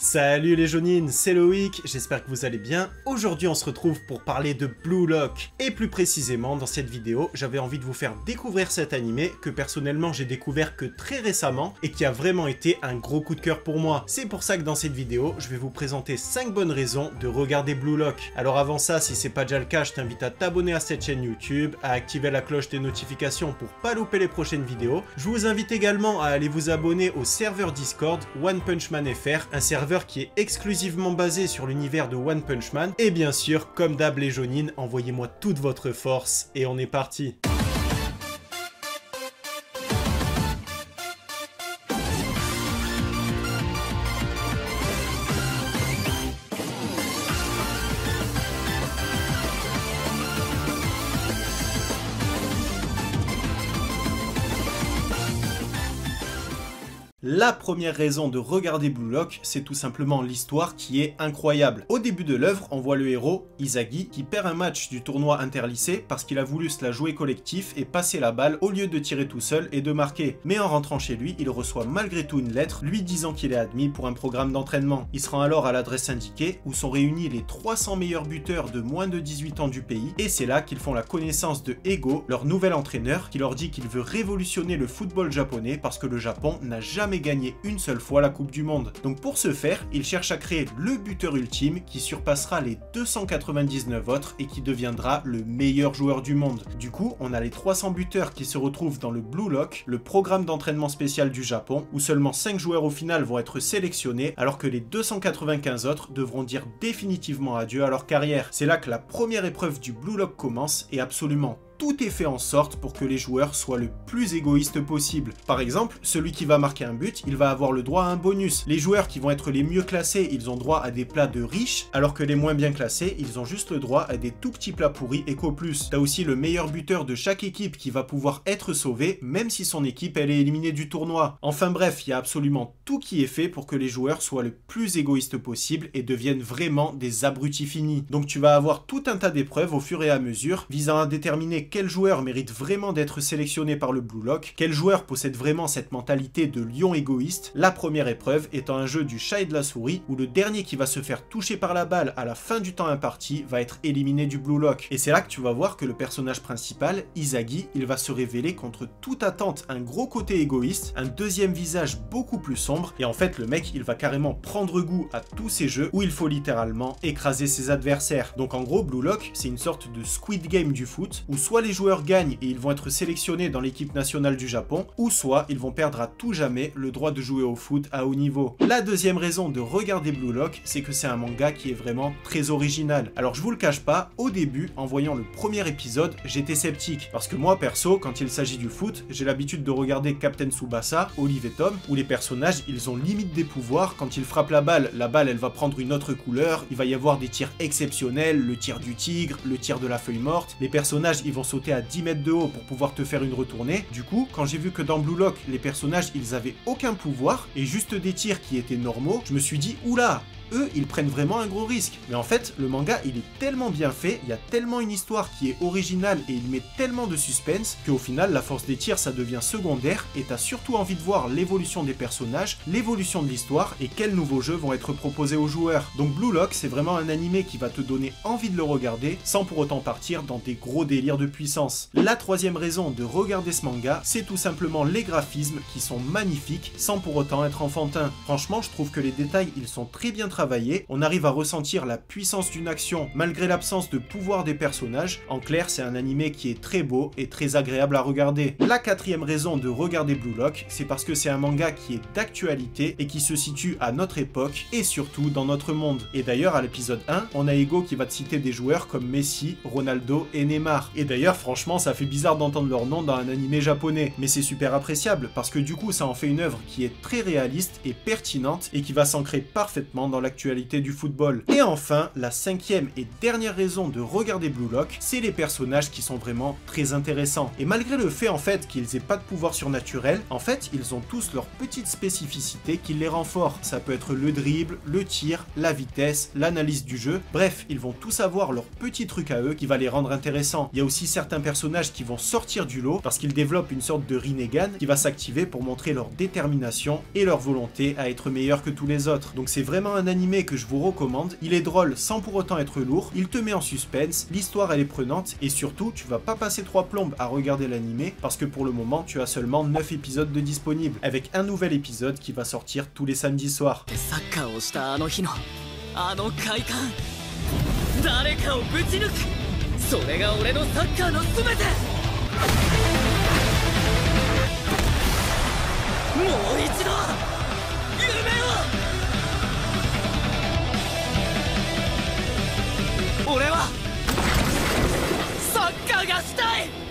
Salut les jaunines, c'est Loïc, j'espère que vous allez bien. Aujourd'hui on se retrouve pour parler de Blue Lock. Et plus précisément, dans cette vidéo, j'avais envie de vous faire découvrir cet animé que personnellement j'ai découvert que très récemment et qui a vraiment été un gros coup de cœur pour moi. C'est pour ça que dans cette vidéo, je vais vous présenter 5 bonnes raisons de regarder Blue Lock. Alors avant ça, si c'est pas déjà le cas, je t'invite à t'abonner à cette chaîne YouTube, à activer la cloche des notifications pour pas louper les prochaines vidéos. Je vous invite également à aller vous abonner au serveur Discord One Punch Man FR, un serveur qui est exclusivement basé sur l'univers de One Punch Man. Et bien sûr, comme d'hab les jaunines, envoyez-moi toute votre force et on est parti. La première raison de regarder Blue Lock, c'est tout simplement l'histoire qui est incroyable. Au début de l'œuvre, on voit le héros, Izagi, qui perd un match du tournoi interlycée parce qu'il a voulu se la jouer collectif et passer la balle au lieu de tirer tout seul et de marquer. Mais en rentrant chez lui, il reçoit malgré tout une lettre lui disant qu'il est admis pour un programme d'entraînement. Il se rend alors à l'adresse indiquée où sont réunis les 300 meilleurs buteurs de moins de 18 ans du pays et c'est là qu'ils font la connaissance de Ego, leur nouvel entraîneur, qui leur dit qu'il veut révolutionner le football japonais parce que le Japon n'a jamais gagné une seule fois la Coupe du Monde. Donc pour ce faire, il cherche à créer le buteur ultime qui surpassera les 299 autres et qui deviendra le meilleur joueur du monde. Du coup, on a les 300 buteurs qui se retrouvent dans le Blue Lock, le programme d'entraînement spécial du Japon, où seulement 5 joueurs au final vont être sélectionnés, alors que les 295 autres devront dire définitivement adieu à leur carrière. C'est là que la première épreuve du Blue Lock commence et absolument tout est fait en sorte pour que les joueurs soient le plus égoïstes possible. Par exemple, celui qui va marquer un but, il va avoir le droit à un bonus. Les joueurs qui vont être les mieux classés, ils ont droit à des plats de riches, alors que les moins bien classés, ils ont juste le droit à des tout petits plats pourris Eco+. T'as aussi le meilleur buteur de chaque équipe qui va pouvoir être sauvé, même si son équipe elle est éliminée du tournoi. Enfin bref, il y a absolument tout qui est fait pour que les joueurs soient le plus égoïstes possible et deviennent vraiment des abrutis finis. Donc tu vas avoir tout un tas d'épreuves au fur et à mesure, visant à déterminer quel joueur mérite vraiment d'être sélectionné par le Blue Lock, quel joueur possède vraiment cette mentalité de lion égoïste. La première épreuve étant un jeu du chat et de la souris, où le dernier qui va se faire toucher par la balle à la fin du temps imparti va être éliminé du Blue Lock. Et c'est là que tu vas voir que le personnage principal, Izagi, il va se révéler contre toute attente un gros côté égoïste, un deuxième visage beaucoup plus sombre, et en fait le mec il va carrément prendre goût à tous ces jeux où il faut littéralement écraser ses adversaires. Donc en gros Blue Lock c'est une sorte de Squid Game du foot, où soit les joueurs gagnent et ils vont être sélectionnés dans l'équipe nationale du Japon, ou soit ils vont perdre à tout jamais le droit de jouer au foot à haut niveau. La deuxième raison de regarder Blue Lock, c'est que c'est un manga qui est vraiment très original. Alors je vous le cache pas, au début, en voyant le premier épisode, j'étais sceptique, parce que moi perso, quand il s'agit du foot, j'ai l'habitude de regarder Captain Tsubasa, Olive et Tom, où les personnages, ils ont limite des pouvoirs. Quand ils frappent la balle elle va prendre une autre couleur, il va y avoir des tirs exceptionnels, le tir du tigre, le tir de la feuille morte, les personnages, ils vont sauter à 10 mètres de haut pour pouvoir te faire une retournée. Du coup, quand j'ai vu que dans Blue Lock, les personnages, ils avaient aucun pouvoir et juste des tirs qui étaient normaux, je me suis dit, oula, eux, ils prennent vraiment un gros risque. Mais en fait, le manga, il est tellement bien fait, il y a tellement une histoire qui est originale et il met tellement de suspense qu'au final, la force des tirs, ça devient secondaire et t'as surtout envie de voir l'évolution des personnages, l'évolution de l'histoire et quels nouveaux jeux vont être proposés aux joueurs. Donc Blue Lock, c'est vraiment un animé qui va te donner envie de le regarder sans pour autant partir dans des gros délires de puissance. La troisième raison de regarder ce manga, c'est tout simplement les graphismes qui sont magnifiques sans pour autant être enfantins. Franchement, je trouve que les détails, ils sont très bien travaillés. On arrive à ressentir la puissance d'une action malgré l'absence de pouvoir des personnages. En clair, c'est un animé qui est très beau et très agréable à regarder. La quatrième raison de regarder Blue Lock, c'est parce que c'est un manga qui est d'actualité et qui se situe à notre époque et surtout dans notre monde. Et d'ailleurs, à l'épisode 1, on a Ego qui va te citer des joueurs comme Messi, Ronaldo et Neymar. Et d'ailleurs, franchement, ça fait bizarre d'entendre leur nom dans un animé japonais. Mais c'est super appréciable parce que du coup, ça en fait une œuvre qui est très réaliste et pertinente et qui va s'ancrer parfaitement dans la l'actualité du football. Et enfin, la cinquième et dernière raison de regarder Blue Lock, c'est les personnages qui sont vraiment très intéressants. Et malgré le fait en fait qu'ils aient pas de pouvoir surnaturel, en fait ils ont tous leurs petites spécificités qui les rend forts. Ça peut être le dribble, le tir, la vitesse, l'analyse du jeu, bref, ils vont tous avoir leurs petits trucs à eux qui va les rendre intéressants. Il y a aussi certains personnages qui vont sortir du lot parce qu'ils développent une sorte de Rinnegan qui va s'activer pour montrer leur détermination et leur volonté à être meilleurs que tous les autres. Donc c'est vraiment un animé que je vous recommande, il est drôle sans pour autant être lourd, il te met en suspense, l'histoire elle est prenante et surtout tu vas pas passer 3 plombes à regarder l'animé parce que pour le moment tu as seulement 9 épisodes de disponibles avec un nouvel épisode qui va sortir tous les samedis soirs. 誰かをぶち抜くそれが俺のサッカーの全てもう一度夢を俺はサッカーがしたい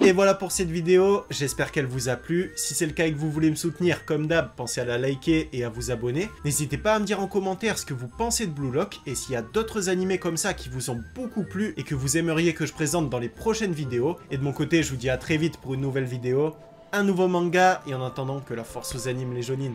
Et voilà pour cette vidéo, j'espère qu'elle vous a plu. Si c'est le cas et que vous voulez me soutenir, comme d'hab, pensez à la liker et à vous abonner. N'hésitez pas à me dire en commentaire ce que vous pensez de Blue Lock et s'il y a d'autres animés comme ça qui vous ont beaucoup plu et que vous aimeriez que je présente dans les prochaines vidéos. Et de mon côté, je vous dis à très vite pour une nouvelle vidéo, un nouveau manga et en attendant que la force vous anime les jaunines.